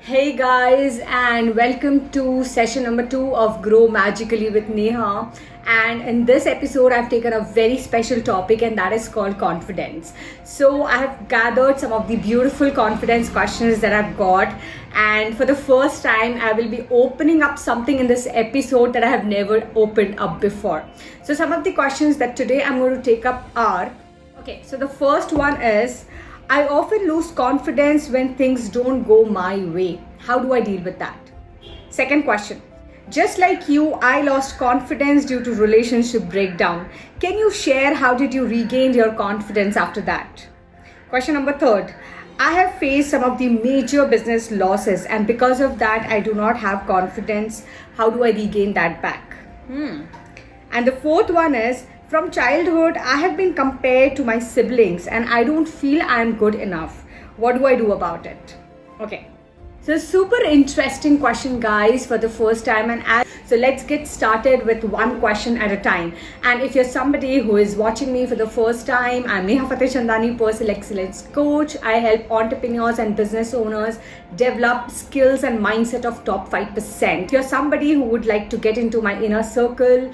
Hey guys, and welcome to session number 2 of Grow Magically with Neha. And in this episode, I've taken a very special topic, and that is called confidence. So, I have gathered some of the beautiful confidence questions that I've got, and for the first time, I will be opening up something in this episode that I have never opened up before. So, some of the questions that today I'm going to take up are okay, so the first one is, I often lose confidence when things don't go my way. How do I deal with that? Second question. Just like you, I lost confidence due to relationship breakdown. Can you share how did you regain your confidence after that? Question number third. I have faced some of the major business losses, and because of that, I do not have confidence. How do I regain that back? And the fourth one is, from childhood, I have been compared to my siblings and I don't feel I am good enough. What do I do about it? Okay. So super interesting question, guys, for the first time. So let's get started with one question at a time. And if you're somebody who is watching me for the first time, I'm Neha Fatehchandani, Personal Excellence Coach. I help entrepreneurs and business owners develop skills and mindset of top 5%. If you're somebody who would like to get into my inner circle,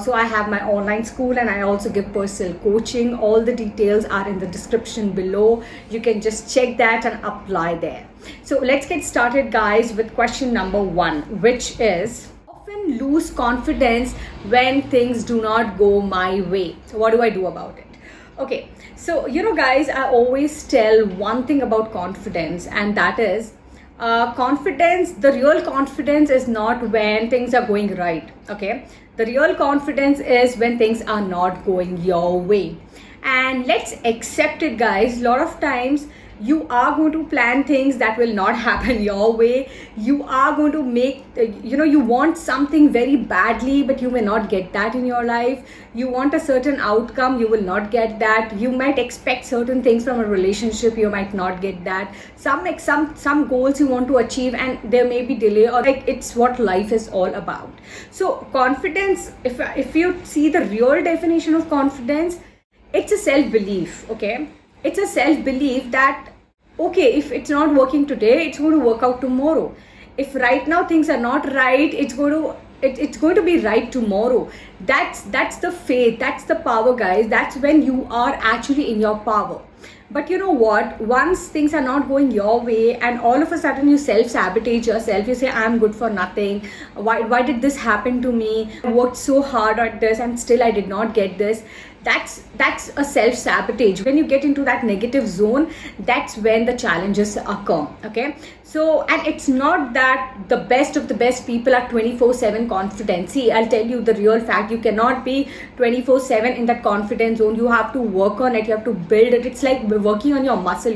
so I have my online school and I also give personal coaching. All the details are in the description below. You can just check that and apply there. So let's get started, guys, with question number 1, which is, often lose confidence when things do not go my way. So what do I do about it? Okay, so guys, I always tell one thing about confidence, and that is confidence. The real confidence is not when things are going right. Okay, the real confidence is when things are not going your way. And let's accept it, guys. A lot of times you are going to plan things that will not happen your way. You are going to make, you want something very badly, but you may not get that in your life. You want a certain outcome, you will not get that. You might expect certain things from a relationship, you might not get that. Some goals you want to achieve, and there may be delay, or it's what life is all about. So confidence, if you see the real definition of confidence, it's a self-belief. Okay, it's a self-belief that, okay, if it's not working today, it's going to work out tomorrow. If right now things are not right, it's going to be right tomorrow. That's the faith, that's the power, guys. That's when you are actually in your power. But you know what? Once things are not going your way and all of a sudden you self-sabotage yourself, you say, I'm good for nothing. Why did this happen to me? I worked so hard at this and still I did not get this. That's a self-sabotage. When you get into that negative zone, that's when the challenges occur. Okay, so, and it's not that the best of the best people are 24/7 confident. See, I'll tell you the real fact. You cannot be 24/7 in that confidence zone. You have to work on it. You have to build it. It's like working on your muscle.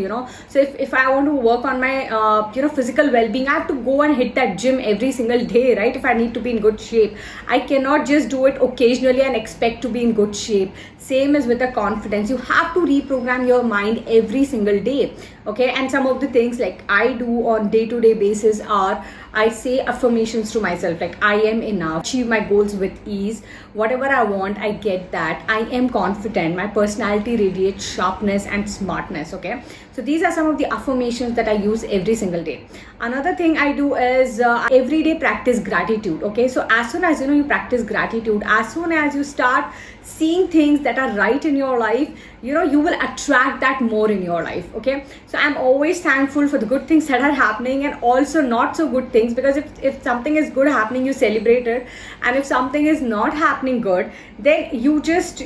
So if I want to work on my physical well-being, I have to go and hit that gym every single day, right? If I need to be in good shape, I cannot just do it occasionally and expect to be in good shape. Same as with the confidence. You have to reprogram your mind every single day. Okay, and some of the things like I do on day-to-day basis are, I say affirmations to myself like, I am enough, achieve my goals with ease, whatever I want, I get that, I am confident, my personality radiates sharpness and smartness. Okay, so these are some of the affirmations that I use every single day. Another thing I do is everyday practice gratitude. Okay, so as soon as you practice gratitude, as soon as you start seeing things that are right in your life, you will attract that more in your life. Okay, so I'm always thankful for the good things that are happening and also not so good things, because if something is good happening, you celebrate it, and if something is not happening good, then you just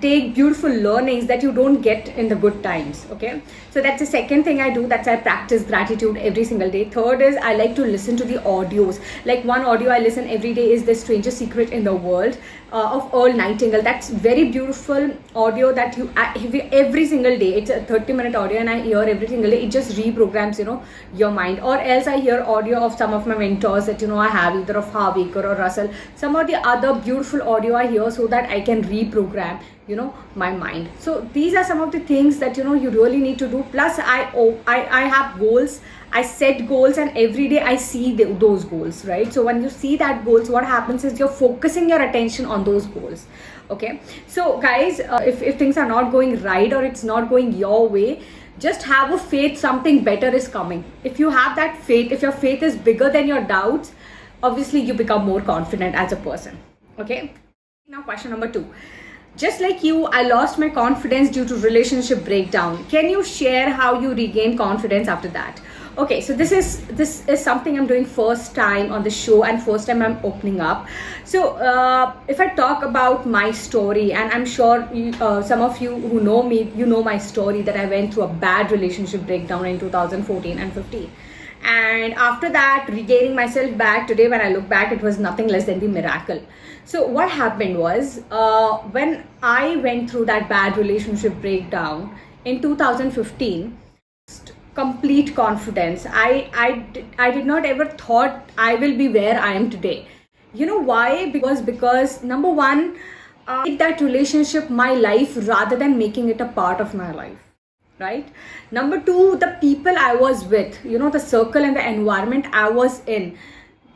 take beautiful learnings that you don't get in the good times. Okay, so that's the second thing I do. That's I practice gratitude every single day. Third is I like to listen to the audios. Like one audio I listen every day is The Strangest Secret in the World of Earl Nightingale. That's very beautiful audio that you every single day. It's a 30-minute audio and I hear every single day. It just reprograms your mind. Or else I hear audio of some of my mentors that I have, either of Harvey or Russell. Some of the other beautiful audio I hear so that I can reprogram my mind. So these are some of the things that you really need to do. Plus I have goals. I set goals and every day I see those goals, right? So when you see that goals, what happens is you're focusing your attention on those goals. Okay, so guys, if things are not going right or it's not going your way, just have a faith something better is coming. If you have that faith, if your faith is bigger than your doubts, obviously you become more confident as a person. Okay, now question number 2. Just like you, I lost my confidence due to relationship breakdown. Can you share how you regain confidence after that? Okay, so this is something I'm doing first time on the show and first time I'm opening up. So if I talk about my story, and I'm sure some of you who know me, you know my story, that I went through a bad relationship breakdown in 2014 and 15. And after that, regaining myself back today, when I look back, it was nothing less than the miracle. So what happened was, when I went through that bad relationship breakdown in 2015, complete confidence. I did not ever thought I will be where I am today. You know why? Because number one, I made that relationship my life rather than making it a part of my life. Right? Number 2, the people I was with, the circle and the environment I was in,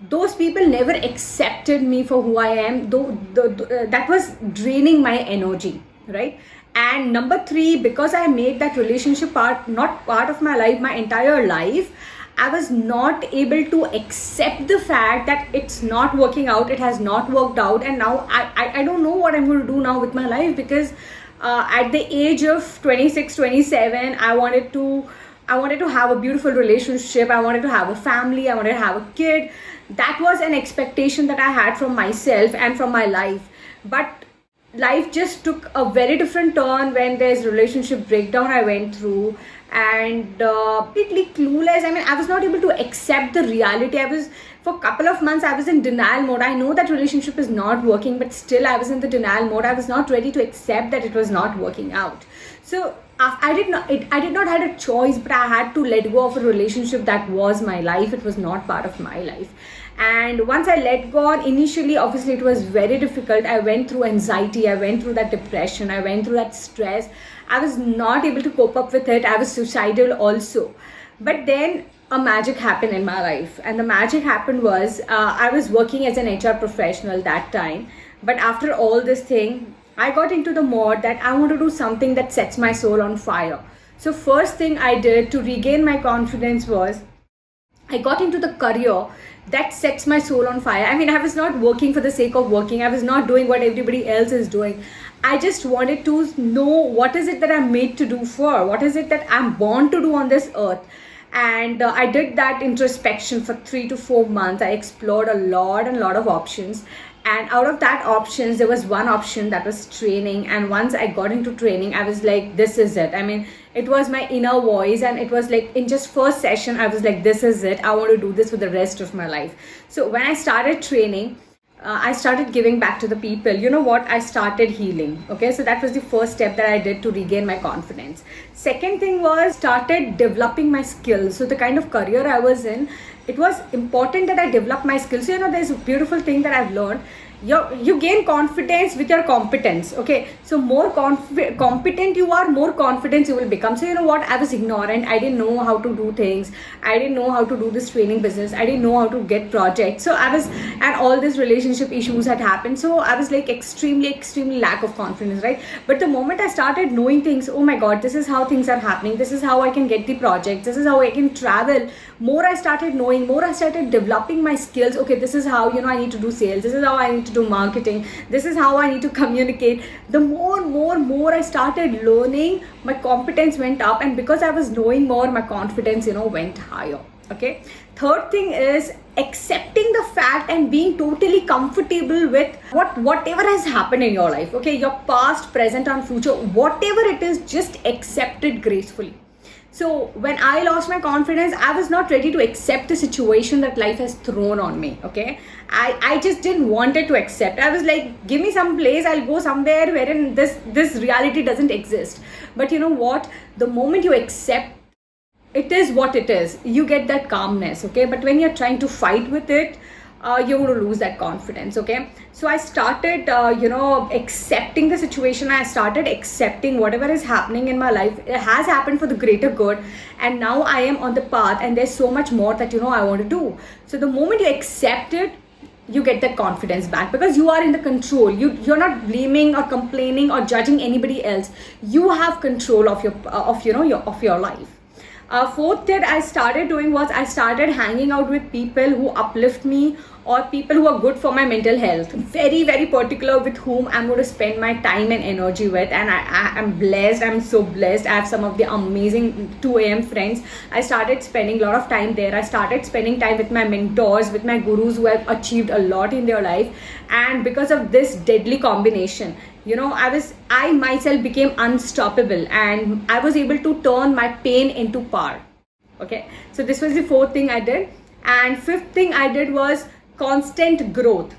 those people never accepted me for who I am, though that was draining my energy, right? And number 3, because I made that relationship not part of my life, my entire life, I was not able to accept the fact that it's not working out, it has not worked out, and now I don't know what I'm going to do now with my life, because at the age of 26, 27, I wanted to have a beautiful relationship. I wanted to have a family. I wanted to have a kid. That was an expectation that I had from myself and from my life. But life just took a very different turn when there's relationship breakdown I went through, and completely clueless. I mean, I was not able to accept the reality. For a couple of months, I was in denial mode. I know that relationship is not working, but still I was in the denial mode. I was not ready to accept that it was not working out. So I did not have a choice, but I had to let go of a relationship that was my life. It was not part of my life. And once I let go on, initially, obviously, it was very difficult. I went through anxiety. I went through that depression. I went through that stress. I was not able to cope up with it. I was suicidal also. But then a magic happened in my life. And the magic happened was, I was working as an HR professional that time. But after all this thing, I got into the mode that I want to do something that sets my soul on fire. So first thing I did to regain my confidence was, I got into the career that sets my soul on fire. I mean, I was not working for the sake of working. I was not doing what everybody else is doing. I just wanted to know what is it that I'm made to do for? What is it that I'm born to do on this earth? And I did that introspection for 3 to 4 months. I explored a lot of options. And out of that options, there was one option that was training. And once I got into training, I was like, this is it. I mean, it was my inner voice. And it was like, in just first session, I was like, this is it. I want to do this for the rest of my life. So when I started training, I started giving back to the people. You know what? I started healing. Okay, so that was the first step that I did to regain my confidence. Second thing was, started developing my skills. So the kind of career I was in, it was important that I develop my skills. So, there's a beautiful thing that I've learned. You gain confidence with your competence. Okay, so more competent you are, more confidence you will become. So what, I was ignorant. I didn't know how to do things. I didn't know how to do this training business. I didn't know how to get projects. So and all these relationship issues had happened. So I was like extremely lack of confidence, right? But the moment I started knowing things, oh my God, this is how things are happening. This is how I can get the projects. This is how I can travel. More I started knowing, more I started developing my skills. Okay, this is how, I need to do sales. This is how I need to do marketing. This is how I need to communicate. The more I started learning, my competence went up. And because I was knowing more, my confidence, went higher. Okay. Third thing is accepting the fact and being totally comfortable with whatever has happened in your life. Okay. Your past, present, and future, whatever it is, just accept it gracefully. So when I lost my confidence, I was not ready to accept the situation that life has thrown on me. Okay. I just didn't want it to accept. I was like, give me some place, I'll go somewhere wherein this reality doesn't exist. But you know what? The moment you accept it is what it is, you get that calmness. Okay. But when you're trying to fight with it, you're going to lose that confidence. Okay. So I started, accepting the situation. I started accepting whatever is happening in my life. It has happened for the greater good. And now I am on the path, and there's so much more that, I want to do. So the moment you accept it, you get that confidence back, because you are in the control. You're not blaming or complaining or judging anybody else. You have control of your life. Fourth that I started doing was I started hanging out with people who uplift me, or people who are good for my mental health. Very, very particular with whom I'm going to spend my time and energy with. And I am blessed. I'm so blessed. I have some of the amazing 2 a.m. friends. I started spending a lot of time there. I started spending time with my mentors, with my gurus who have achieved a lot in their life. And because of this deadly combination, I myself became unstoppable, and I was able to turn my pain into power. Okay, so this was the fourth thing I did. And fifth thing I did was constant growth.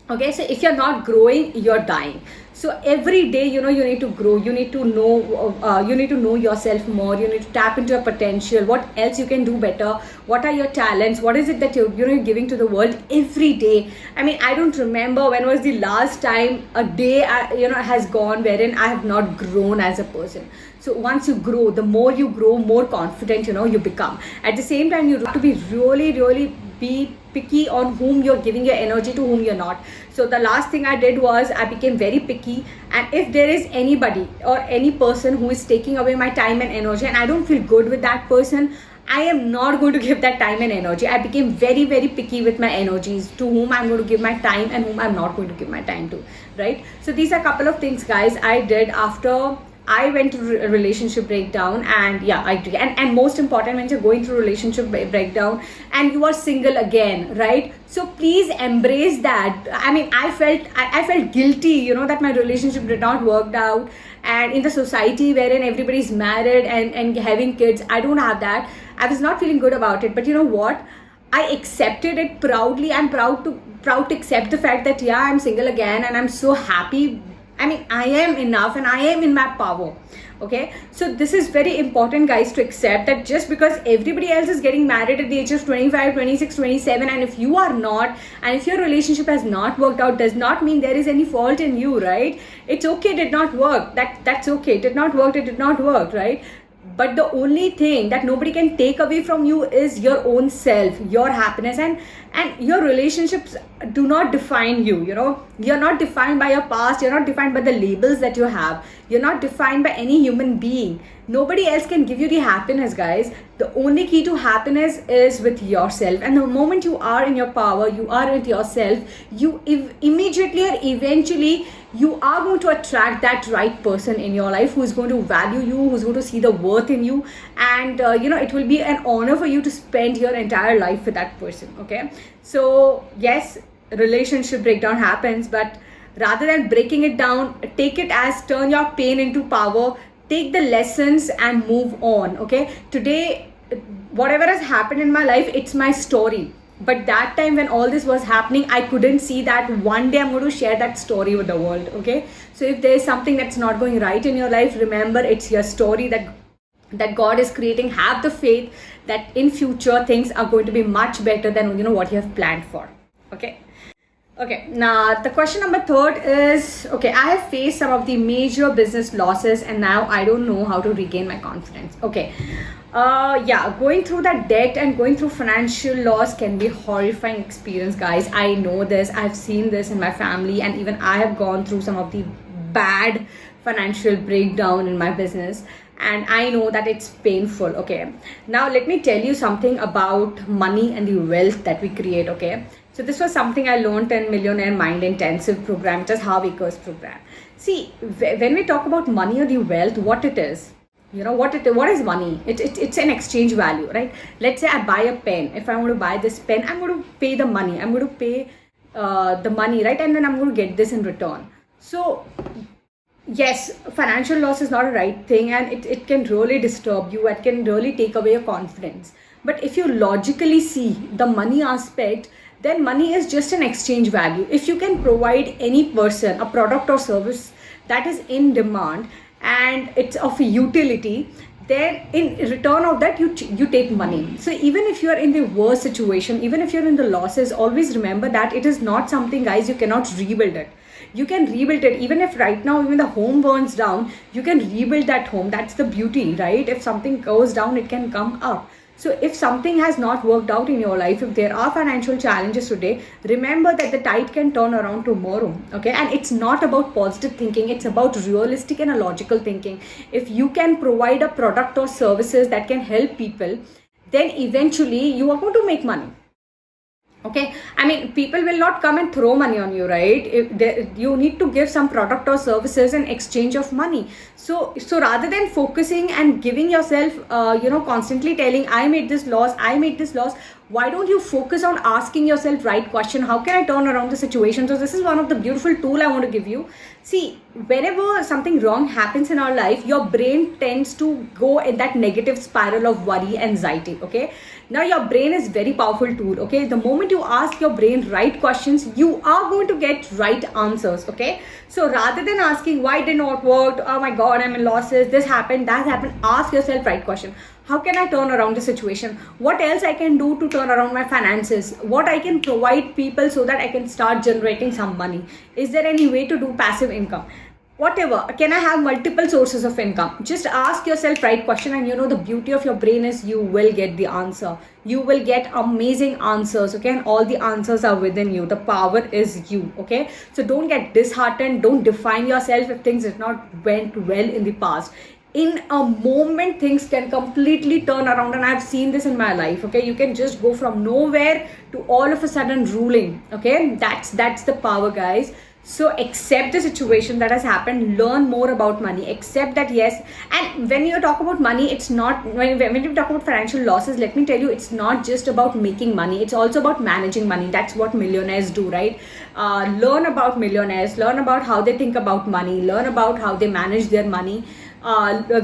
Okay, so if you're not growing, you're dying. So every day, you need to grow. You need to know yourself more. You need to tap into your potential. What else you can do better? What are your talents? What is it that you're giving to the world every day? I mean, I don't remember when was the last time a day has gone wherein I have not grown as a person. So once you grow, the more you grow, more confident you become. At the same time, you have to be really, really be picky on whom you're giving your energy to, whom you're not. So the last thing I did was I became very picky, and if there is anybody or any person who is taking away my time and energy and I don't feel good with that person, I am not going to give that time and energy. I became very, very picky with my energies, to whom I'm going to give my time and whom I'm not going to give my time to, right? So these are a couple of things, guys, I did after I went through a relationship breakdown. And yeah, I agree. And most important, when you're going through relationship breakdown and you are single again, right? So please embrace that. I mean, I felt guilty, that my relationship did not work out. And in the society wherein everybody's married and having kids, I don't have that. I was not feeling good about it. But you know what? I accepted it proudly. I'm proud to accept the fact that yeah, I'm single again, and I'm so happy. I mean, I am enough and I am in my power. Okay, so this is very important, guys, to accept that just because everybody else is getting married at the age of 25, 26, 27, and if you are not, and if your relationship has not worked out, does not mean there is any fault in you, right? It's okay, it did not work. That's okay. It did not work, right? But the only thing that nobody can take away from you is your own self, your happiness, and your relationships do not define you. You're not defined by your past. You're not defined by the labels that you have. You're not defined by any human being. Nobody else can give you the happiness, guys. The only key to happiness is with yourself. And the moment you are in your power, you are with yourself, you immediately or eventually you are going to attract that right person in your life who is going to value you, who's going to see the worth in you. And it will be an honor for you to spend your entire life with that person. Okay, so yes, relationship breakdown happens, but rather than breaking it down, take it as turn your pain into power. Take the lessons and move on. Okay, today whatever has happened in my life, it's my story. But that time when all this was happening, I couldn't see that one day I'm going to share that story with the world. Okay, so if there's something that's not going right in your life, remember it's your story that God is creating. Have the faith that in future things are going to be much better than what you have planned for. Okay, now the question number third is, okay, I have faced some of the major business losses and now I don't know how to regain my confidence. Okay, going through that debt and going through financial loss can be a horrifying experience, guys. I know this. I've seen this in my family, and even I have gone through some of the bad financial breakdown in my business, and I know that it's painful. Okay, now let me tell you something about money and the wealth that we create. Okay, so this was something I learned in Millionaire Mind Intensive program, which is Harvey Kerr's program. See, when we talk about money or the wealth, what it is, what is money? It's an exchange value, right? Let's say I buy a pen. If I want to buy this pen, I'm going to pay the money. I'm going to pay the money, right? And then I'm going to get this in return. So yes, financial loss is not a right thing, and it can really disturb you. It can really take away your confidence. But if you logically see the money aspect, then money is just an exchange value. If you can provide any person a product or service that is in demand and it's of utility, then in return of that you take money. So even if you are in the worst situation, even if you're in the losses, always remember that it is not something, guys, you cannot rebuild it. You can rebuild it. Even if right now even the home burns down, you can rebuild that home. That's the beauty, right? If something goes down, it can come up. So if something has not worked out in your life, if there are financial challenges today, remember that the tide can turn around tomorrow. Okay, and it's not about positive thinking, it's about realistic and a logical thinking. If you can provide a product or services that can help people, then eventually you are going to make money. Okay, I mean, people will not come and throw money on you, right? You need to give some product or services in exchange of money. So rather than focusing and giving yourself, constantly telling, I made this loss, I made this loss, why don't you focus on asking yourself right question? How can I turn around the situation? So this is one of the beautiful tool I want to give you. See, whenever something wrong happens in our life, your brain tends to go in that negative spiral of worry, anxiety. Okay, now your brain is very powerful tool. Okay, the moment you ask your brain right questions, you are going to get right answers. Okay, so rather than asking why did not work, oh my god, I'm in losses, this happened, that happened, ask yourself right question. How can I turn around the situation? What else I can do to turn around my finances? What I can provide people so that I can start generating some money? Is there any way to do passive income? Whatever, can I have multiple sources of income? Just ask yourself right question, and the beauty of your brain is you will get the answer. You will get amazing answers. Okay, and all the answers are within you. The power is you. Okay, so don't get disheartened, don't define yourself if things did not went well in the past. In a moment, things can completely turn around, and I've seen this in my life. Okay, you can just go from nowhere to all of a sudden ruling. Okay, that's the power, guys. So accept the situation that has happened, learn more about money, accept that yes. And when you talk about money, it's not, when you talk about financial losses, let me tell you, it's not just about making money, it's also about managing money. That's what millionaires do, right? Learn about millionaires, learn about how they think about money, learn about how they manage their money.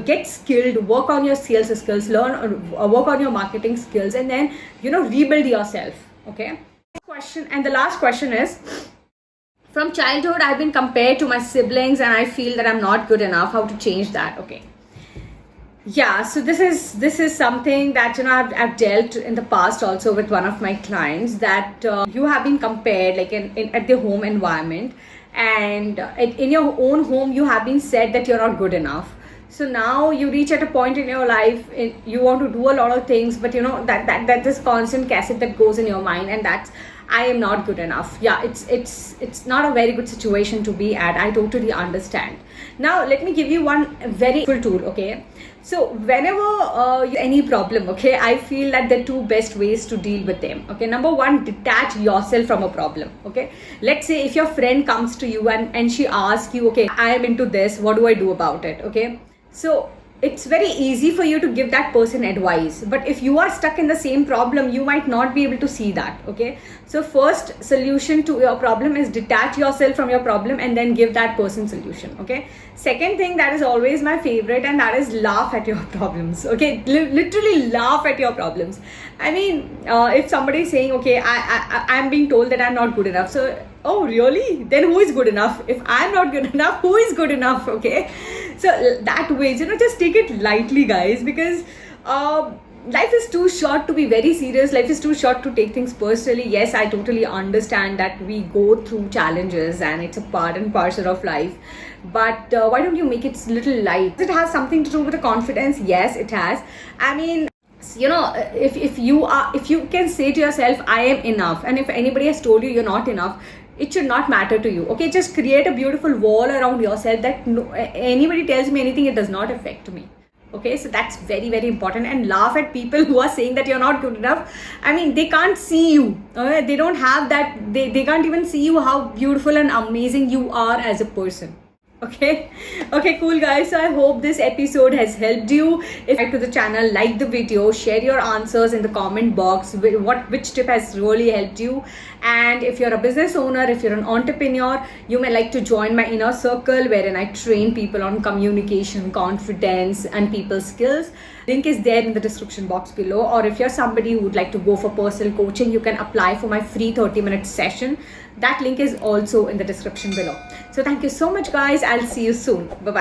Get skilled, work on your sales skills, work on your marketing skills, and then rebuild yourself. Okay, question, and the last question is, from childhood I've been compared to my siblings and I feel that I'm not good enough. How to change that? Okay, yeah, so this is something that I've dealt in the past also with one of my clients, that you have been compared, like in at the home environment, and in your own home you have been said that you're not good enough. So now you reach at a point in your life, you want to do a lot of things, but that this constant cassette that goes in your mind, and that's, I am not good enough. Yeah, it's not a very good situation to be at. I totally understand. Now let me give you one very full tool. Okay, so whenever any problem, okay, I feel that the two best ways to deal with them. Okay, number one, detach yourself from a problem. Okay, let's say if your friend comes to you and she asks you, okay, I am into this, what do I do about it? Okay, so it's very easy for you to give that person advice, but if you are stuck in the same problem, you might not be able to see that. Okay, so first solution to your problem is detach yourself from your problem and then give that person solution. Okay, second thing that is always my favorite, and that is laugh at your problems. Okay, literally laugh at your problems. I mean, if somebody is saying, okay, I'm being told that I'm not good enough, so oh really, then who is good enough? If I'm not good enough, who is good enough? Okay, so that way, just take it lightly, guys, because life is too short to be very serious. Life is too short to take things personally. Yes, I totally understand that we go through challenges and it's a part and parcel of life, but why don't you make it little light? It has something to do with the confidence. Yes, it has. I mean, if you can say to yourself, I am enough, and if anybody has told you you're not enough, it should not matter to you. Okay, just create a beautiful wall around yourself that anybody tells me anything, it does not affect me. Okay, so that's very, very important. And laugh at people who are saying that you're not good enough. I mean, they can't see you. They don't have that, they can't even see you, how beautiful and amazing you are as a person. Okay, cool, guys. So I hope this episode has helped you. If you're to the channel, like the video, share your answers in the comment box, which tip has really helped you. And if you're a business owner, if you're an entrepreneur, you may like to join my inner circle, wherein I train people on communication, confidence, and people skills. Link is there in the description box below. Or if you're somebody who would like to go for personal coaching, you can apply for my free 30-minute session. That link is also in the description below. So thank you so much, guys. I'll see you soon. Bye-bye.